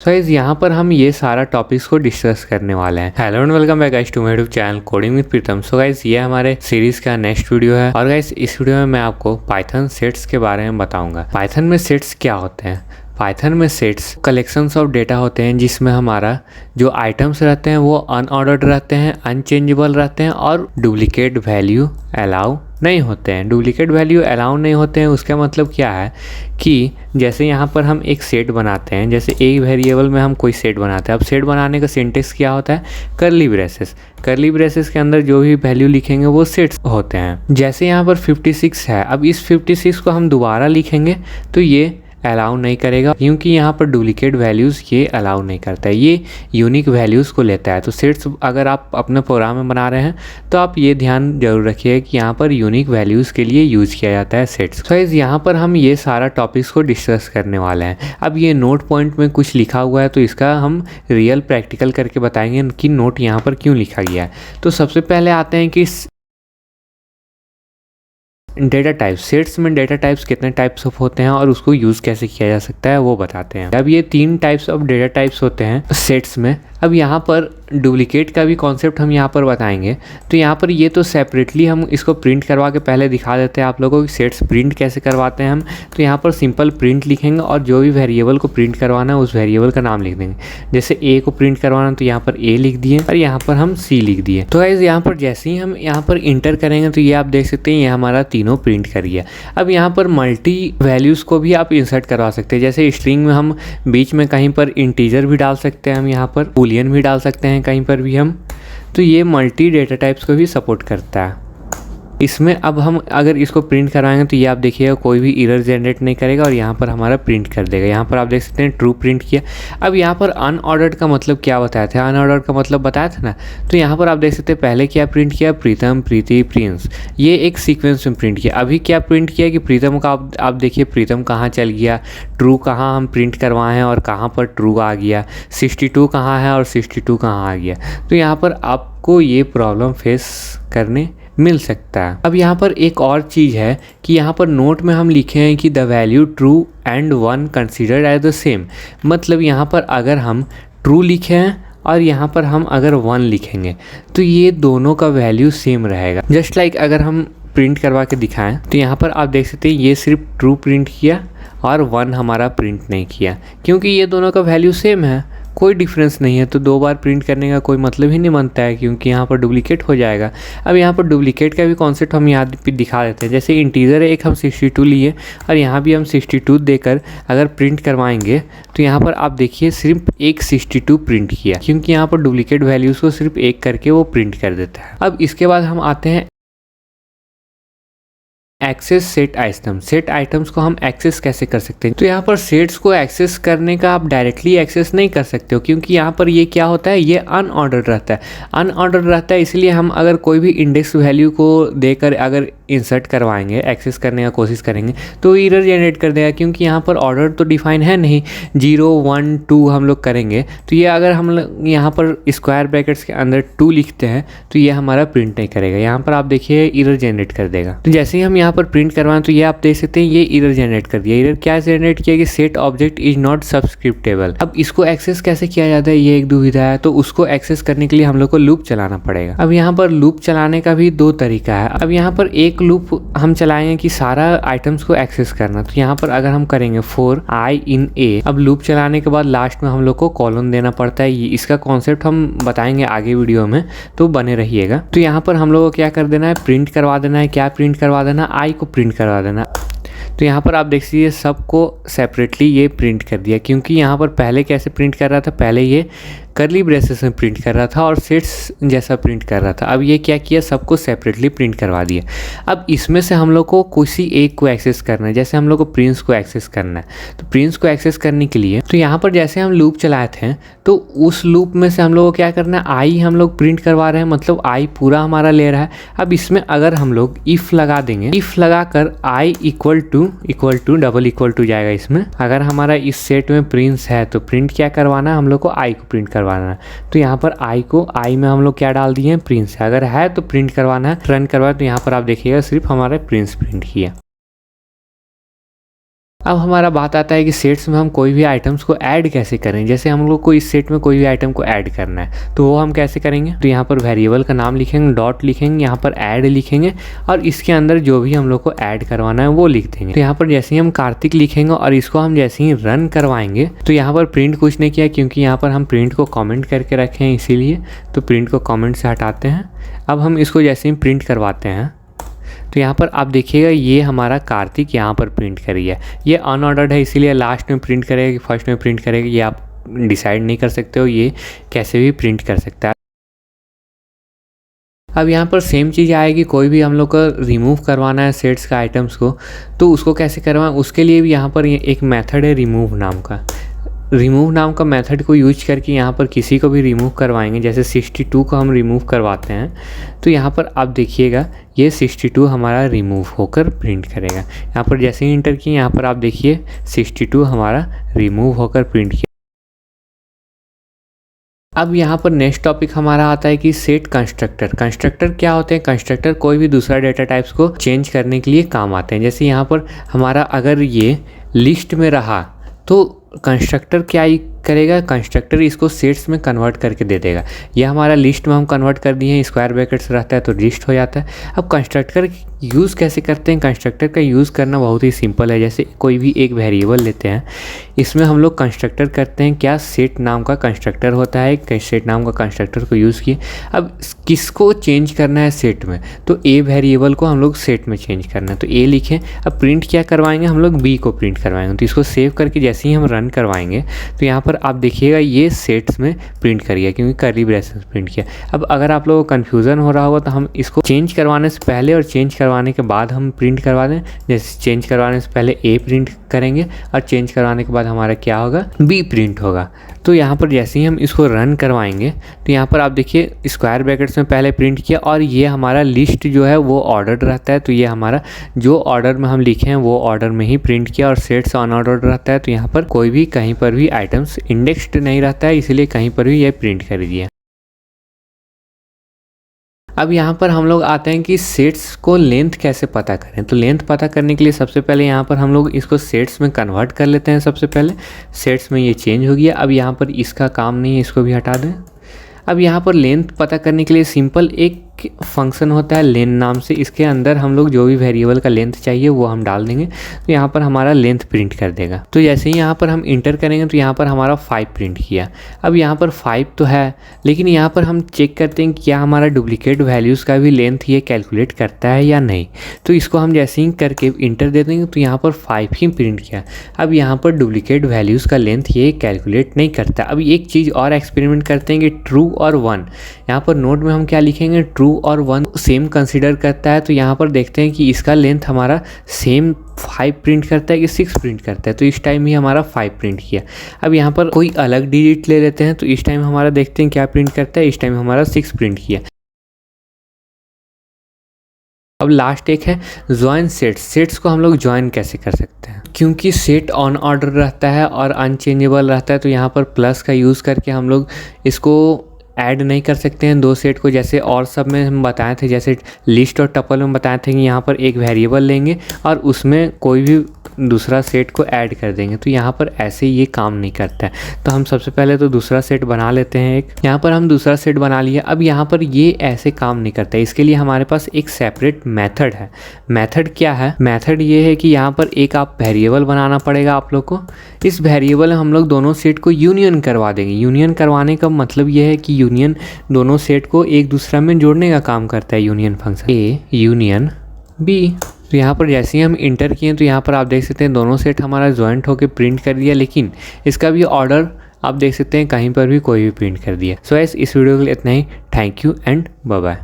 So guys यहाँ पर हम ये सारा टॉपिक्स को डिस्कस करने वाले हैं। Hello and welcome back guys to my YouTube channel coding with Pritam. So guys ये हमारे सीरीज का नेक्स्ट वीडियो है और गाइस इस वीडियो में मैं आपको पाइथन सेट्स के बारे में बताऊंगा। पाइथन में सेट्स क्या होते हैं? पाइथन में सेट्स कलेक्शंस ऑफ डेटा होते हैं जिसमें हमारा जो आइटम्स रहते हैं वो अनऑर्डर्ड रहते हैं, अनचेंजेबल रहते हैं और डुप्लीकेट वैल्यू अलाउ नहीं होते हैं। डुप्लीकेट वैल्यू अलाउ नहीं होते हैं उसका मतलब क्या है कि जैसे यहाँ पर हम एक सेट बनाते हैं, जैसे एक वेरिएबल में हम कोई सेट बनाते हैं। अब सेट बनाने का सिंटेक्स क्या होता है? Curly braces. कर्ली ब्रेसेस के अंदर जो भी वैल्यू लिखेंगे वो सेट्स होते हैं। जैसे यहाँ पर 56 है, अब इस 56 को हम दोबारा लिखेंगे तो ये अलाउ नहीं करेगा क्योंकि यहाँ पर डुप्लीकेट वैल्यूज़ ये अलाउ नहीं करता है, ये यूनिक वैल्यूज़ को लेता है। तो सेट्स अगर आप अपने प्रोग्राम में बना रहे हैं तो आप ये ध्यान जरूर रखिए कि यहाँ पर यूनिक वैल्यूज़ के लिए यूज़ किया जाता है सेट्स। तो यहाँ पर हम ये सारा टॉपिक्स को डिस्कस करने वाले हैं। अब ये नोट पॉइंट में कुछ लिखा हुआ है तो इसका हम रियल प्रैक्टिकल करके बताएंगे कि नोट यहाँ पर क्यों लिखा गया है। तो सबसे पहले आते हैं कि डेटा टाइप्स। सेट्स में डेटा टाइप्स कितने टाइप्स ऑफ होते हैं और उसको यूज़ कैसे किया जा सकता है वो बताते हैं। अब ये 3 टाइप्स ऑफ डेटा टाइप्स होते हैं सेट्स में। अब यहाँ पर डुप्लीकेट का भी कॉन्सेप्ट हम यहाँ पर बताएंगे। तो यहाँ पर ये तो सेपरेटली हम इसको प्रिंट करवा के पहले दिखा देते हैं आप लोगों को कि सेट्स प्रिंट कैसे करवाते हैं हम। तो यहाँ पर सिंपल प्रिंट लिखेंगे और जो भी वेरिएबल को प्रिंट करवाना है उस वेरिएबल का नाम लिख देंगे। जैसे ए को प्रिंट करवाना तो यहाँ पर ए लिख दिए और यहाँ पर हम सी लिख दिए। तो गाइस यहाँ पर जैसे ही हम यहाँ पर इंटर करेंगे तो ये आप देख सकते हैं ये हमारा तीनों प्रिंट कर गया। अब यहाँ पर मल्टी वैल्यूज़ को भी आप इंसर्ट करवा सकते हैं। जैसे स्ट्रिंग में हम बीच में कहीं पर इंटीजर भी डाल सकते हैं, हम यहाँ पर बूलियन भी डाल सकते हैं कहीं पर भी हम। तो ये मल्टी डेटा टाइप्स को भी सपोर्ट करता है। इसमें अब हम अगर इसको प्रिंट करवाएंगे तो ये आप देखिएगा कोई भी एरर जनरेट नहीं करेगा और यहाँ पर हमारा प्रिंट कर देगा। यहाँ पर आप देख सकते हैं ट्रू प्रिंट किया। अब यहाँ पर अनऑर्डर्ड का मतलब क्या बताया था? अनऑर्डर्ड का मतलब बताया था ना। तो यहाँ पर आप देख सकते हैं पहले क्या प्रिंट किया? प्रीतम, प्रीति, प्रिंस, ये एक सीक्वेंस में प्रिंट किया। अभी क्या प्रिंट किया कि प्रीतम का आप देखिए प्रीतम कहाँ चल गया, ट्रू कहाँ हम प्रिंट करवाए हैं और कहाँ पर ट्रू आ गया, 62 कहाँ है और 62 कहाँ आ गया। तो यहाँ पर आपको ये प्रॉब्लम फेस करने मिल सकता है। अब यहाँ पर एक और चीज़ है कि यहाँ पर नोट में हम लिखे हैं कि the value true and 1 considered as the same. मतलब यहाँ पर अगर हम ट्रू लिखे हैं और यहाँ पर हम अगर 1 लिखेंगे तो ये दोनों का वैल्यू सेम रहेगा। जस्ट लाइक अगर हम प्रिंट करवा के दिखाएं तो यहाँ पर आप देख सकते हैं ये सिर्फ ट्रू प्रिंट किया और 1 हमारा प्रिंट नहीं किया क्योंकि ये दोनों का वैल्यू सेम है, कोई डिफरेंस नहीं है। तो 2 बार प्रिंट करने का कोई मतलब ही नहीं बनता है क्योंकि यहाँ पर डुप्लीकेट हो जाएगा। अब यहाँ पर डुप्लीकेट का भी कॉन्सेप्ट हम यहाँ पे दिखा देते हैं। जैसे इंटीजर है एक, हम 62 लिए और यहाँ भी हम 62 देकर अगर प्रिंट करवाएंगे तो यहाँ पर आप देखिए सिर्फ एक 62 प्रिंट किया क्योंकि यहाँ पर डुप्लीकेट वैल्यूज़ को सिर्फ एक करके वो प्रिंट कर देता है। अब इसके बाद हम आते हैं access set item. Set items को हम एक्सेस कैसे कर सकते हैं? तो यहाँ पर सेट्स को एक्सेस करने का आप डायरेक्टली एक्सेस नहीं कर सकते हो क्योंकि यहाँ पर ये क्या होता है, ये अनऑर्डर्ड रहता है। अनऑर्डर्ड रहता है इसलिए हम अगर कोई भी इंडेक्स वैल्यू को देकर अगर इंसर्ट करवाएंगे, एक्सेस करने का कोशिश करेंगे तो एरर जनरेट कर देगा क्योंकि यहाँ पर ऑर्डर तो डिफाइन है नहीं। 0 1 2 हम लोग करेंगे तो ये अगर हम लोग यहाँ पर स्क्वायर ब्रैकेट्स के अंदर 2 लिखते हैं तो ये हमारा प्रिंट नहीं करेगा। यहाँ पर आप देखिए एरर जनरेट कर देगा। तो जैसे ही हम यहाँ पर प्रिंट करवाएं तो ये आप देख सकते हैं ये एरर जनरेट कर दिया। एरर क्या जनरेट किया कि सेट ऑब्जेक्ट इज नॉट सब्सक्रिप्टेबल। अब इसको एक्सेस कैसे किया जाता है ये एक दुविधा है। तो उसको एक्सेस करने के लिए हम लोग को लूप चलाना पड़ेगा। अब यहाँ पर लूप चलाने का भी 2 तरीका है। अब यहाँ पर एक लूप हम चलाएंगे कि सारा आइटम्स को एक्सेस करना। तो यहाँ पर अगर हम करेंगे फॉर आई इन ए, अब लूप चलाने के बाद लास्ट में हम लोग को कॉलन देना पड़ता है। इसका कॉन्सेप्ट हम बताएंगे आगे वीडियो में, तो बने रहिएगा। तो यहाँ पर हम लोग को क्या कर देना है, प्रिंट करवा देना है। क्या प्रिंट करवा देना? आई को प्रिंट करवा देना। तो यहाँ पर आप देख लीजिए सबको सेपरेटली ये प्रिंट कर दिया क्योंकि यहाँ पर पहले कैसे प्रिंट कर रहा था, पहले ये कर्ली ब्रेसेस में प्रिंट कर रहा था और सेट्स जैसा प्रिंट कर रहा था। अब ये क्या किया, सबको सेपरेटली प्रिंट करवा दिया। अब इसमें से हम लोग को किसी एक को एक्सेस करना है। जैसे हम लोग को प्रिंस को एक्सेस करना है तो प्रिंस को एक्सेस करने के लिए तो यहाँ पर जैसे हम लूप चलाए थे तो उस लूप में से हम लोग को क्या करना है, आई हम लोग प्रिंट करवा रहे हैं, मतलब आई पूरा हमारा ले रहा है। अब इसमें अगर हम लोग इफ़ लगा देंगे, इफ़ लगा कर I equal to double equal to जाएगा। इसमें अगर हमारा इस सेट में प्रिंस है तो प्रिंट क्या करवाना है, हम लोग को आई को प्रिंट करवाना है। तो यहाँ पर आई में हम लोग क्या डाल दिए हैं, प्रिंस है। अगर है तो प्रिंट करवाना है, रन करवाए तो यहाँ पर आप देखिएगा सिर्फ हमारा प्रिंस प्रिंट किया। अब हमारा बात आता है कि सेट्स में हम कोई भी आइटम्स को ऐड कैसे करें। जैसे हम लोग को इस सेट में कोई भी आइटम को ऐड करना है तो वो हम कैसे करेंगे, तो यहाँ पर वेरिएबल का नाम लिखेंगे, डॉट लिखेंगे, यहाँ पर ऐड लिखेंगे और इसके अंदर जो भी हम लोग को ऐड करवाना है वो लिख देंगे। तो यहाँ पर जैसे ही हम कार्तिक लिखेंगे और इसको हम जैसे ही रन करवाएंगे तो यहाँ पर प्रिंट कुछ नहीं किया, क्योंकि यहाँ पर हम प्रिंट को कमेंट करके रखे हैं इसीलिए, तो प्रिंट को कमेंट से हटाते हैं। अब हम इसको जैसे ही प्रिंट करवाते हैं तो यहाँ पर आप देखिएगा ये हमारा कार्तिक यहाँ पर प्रिंट करी है। ये अनऑर्डर्ड है इसीलिए लास्ट में प्रिंट करेगा कि फर्स्ट में प्रिंट करेगा, ये आप डिसाइड नहीं कर सकते हो, ये कैसे भी प्रिंट कर सकता है। अब यहाँ पर सेम चीज़ आएगी, कोई भी हम लोग को रिमूव करवाना है सेट्स का आइटम्स को तो उसको कैसे करवाएं, उसके लिए भी यहाँ पर एक मेथड है रिमूव नाम का। रिमूव नाम का मेथड को यूज करके यहाँ पर किसी को भी रिमूव करवाएंगे। जैसे 62 को हम रिमूव करवाते हैं तो यहाँ पर आप देखिएगा ये 62 हमारा रिमूव होकर प्रिंट करेगा। यहाँ पर जैसे ही इंटर किए यहाँ पर आप देखिए 62 हमारा रिमूव होकर प्रिंट किया। अब यहाँ पर नेक्स्ट टॉपिक हमारा आता है कि सेट कंस्ट्रक्टर। कंस्ट्रक्टर क्या होते हैं, कंस्ट्रक्टर कोई भी दूसरा डेटा टाइप्स को चेंज करने के लिए काम आते हैं। जैसे यहाँ पर हमारा अगर ये लिस्ट में रहा तो कंस्ट्रक्टर क्या करेगा, कंस्ट्रक्टर इसको सेट्स में कन्वर्ट करके दे देगा। ये हमारा लिस्ट में हम कन्वर्ट कर दिए हैं, स्क्वायर ब्रैकेट्स रहता है तो लिस्ट हो जाता है। अब कंस्ट्रक्टर यूज़ कैसे करते हैं, कंस्ट्रक्टर का यूज़ करना बहुत ही सिंपल है। जैसे कोई भी एक वेरिएबल लेते हैं, इसमें हम लोग कंस्ट्रक्टर करते हैं क्या, सेट नाम का कंस्ट्रक्टर होता है, सेट नाम का कंस्ट्रक्टर को यूज़ किए। अब किसको चेंज करना है सेट में, तो ए वेरिएबल को हम लोग सेट में चेंज करना है तो ए लिखें। अब प्रिंट क्या करवाएंगे, हम लोग बी को प्रिंट करवाएंगे। तो इसको सेव करके जैसे ही हम रन करवाएंगे तो यहाँ पर आप देखिएगा ये सेट्स में प्रिंट करिए, क्योंकि कर्ली ब्रेसेस प्रिंट किया। अब अगर आप लोगों को कन्फ्यूज़न हो रहा होगा तो हम इसको चेंज करवाने से पहले और चेंज करवाने के बाद हम प्रिंट करवा दें। जैसे चेंज करवाने से पहले ए प्रिंट करेंगे और चेंज करवाने के बाद हमारा क्या होगा, बी प्रिंट होगा। तो यहाँ पर जैसे ही हम इसको रन करवाएंगे तो यहाँ पर आप देखिए स्क्वायर ब्रैकेट्स में पहले प्रिंट किया और ये हमारा लिस्ट जो है वो ऑर्डर रहता है। तो ये हमारा जो ऑर्डर में हम लिखे हैं वो ऑर्डर में ही प्रिंट किया, और सेट्स अनऑर्डर्ड रहता है तो यहाँ पर कोई भी कहीं पर भी आइटम्स इंडेक्स्ड नहीं रहता है, इसीलिए कहीं पर भी ये प्रिंट कर दिया। अब यहाँ पर हम लोग आते हैं कि सेट्स को लेंथ कैसे पता करें। तो लेंथ पता करने के लिए सबसे पहले यहाँ पर हम लोग इसको सेट्स में कन्वर्ट कर लेते हैं। सबसे पहले सेट्स में ये चेंज हो गया। अब यहाँ पर इसका काम नहीं है, इसको भी हटा दें। अब यहाँ पर लेंथ पता करने के लिए सिंपल एक फंक्शन होता है लेन नाम से, इसके अंदर हम लोग जो भी वेरिएबल का लेंथ चाहिए वो हम डाल देंगे तो यहाँ पर हमारा लेंथ प्रिंट कर देगा। तो जैसे ही यहाँ पर हम इंटर करेंगे तो यहाँ पर हमारा 5 प्रिंट किया। अब यहाँ पर 5 तो है, लेकिन यहाँ पर हम चेक करते हैं कि क्या हमारा डुप्लीकेट वैल्यूज़ का भी लेंथ ये कैलकुलेट करता है या नहीं। तो इसको हम जैसे ही करके इंटर दे देंगे तो यहाँ पर 5 ही प्रिंट किया। अब यहाँ पर डुप्लीकेट वैल्यूज़ का लेंथ ये कैलकुलेट नहीं करता। अब एक चीज़ और एक्सपेरिमेंट करते हैं कि ट्रू और 1, यहाँ पर नोट में हम क्या लिखेंगे, ट्रू और 1 सेम कंसीडर करता है। तो यहाँ पर देखते हैं कि इसका लेंथ हमारा सेम 5 प्रिंट करता है कि 6 प्रिंट करता है। तो इस टाइम ही हमारा 5 प्रिंट किया। अब यहाँ पर कोई अलग डिजिट ले लेते हैं तो इस टाइम हमारा देखते हैं क्या प्रिंट करता है, इस टाइम हमारा 6 प्रिंट किया। अब लास्ट एक है ज्वाइन सेट्स। सेट्स को हम लोग ज्वाइन कैसे कर सकते हैं, क्योंकि सेट ऑन ऑर्डर रहता है और अनचेंजेबल रहता है तो यहाँ पर प्लस का यूज़ करके हम लोग इसको ऐड नहीं कर सकते हैं दो सेट को। जैसे और सब में हम बताए थे, जैसे लिस्ट और टपल में बताए थे कि यहाँ पर एक वेरिएबल लेंगे और उसमें कोई भी दूसरा सेट को ऐड कर देंगे। तो यहाँ पर ऐसे ये काम नहीं करता है। तो हम सबसे पहले तो दूसरा सेट बना लेते हैं एक। यहाँ पर हम दूसरा सेट बना लिया। अब यहाँ पर ये ऐसे काम नहीं करता है, इसके लिए हमारे पास एक सेपरेट मेथड है। मेथड क्या है, मेथड ये है कि यहाँ पर एक आप वेरिएबल बनाना पड़ेगा आप लोग को। इस वेरिएबल में हम लोग दोनों सेट को यूनियन करवा देंगे। यूनियन करवाने का मतलब ये है कि यूनियन दोनों सेट को एक दूसरे में जोड़ने का काम करता है union function. A union B. तो यहाँ पर जैसे ही हम इंटर किए तो यहाँ पर आप देख सकते हैं दोनों सेट हमारा ज्वाइंट होकर प्रिंट कर दिया, लेकिन इसका भी ऑर्डर आप देख सकते हैं कहीं पर भी कोई भी प्रिंट कर दिया। सो इस वीडियो के लिए इतना ही। Thank you and bye bye.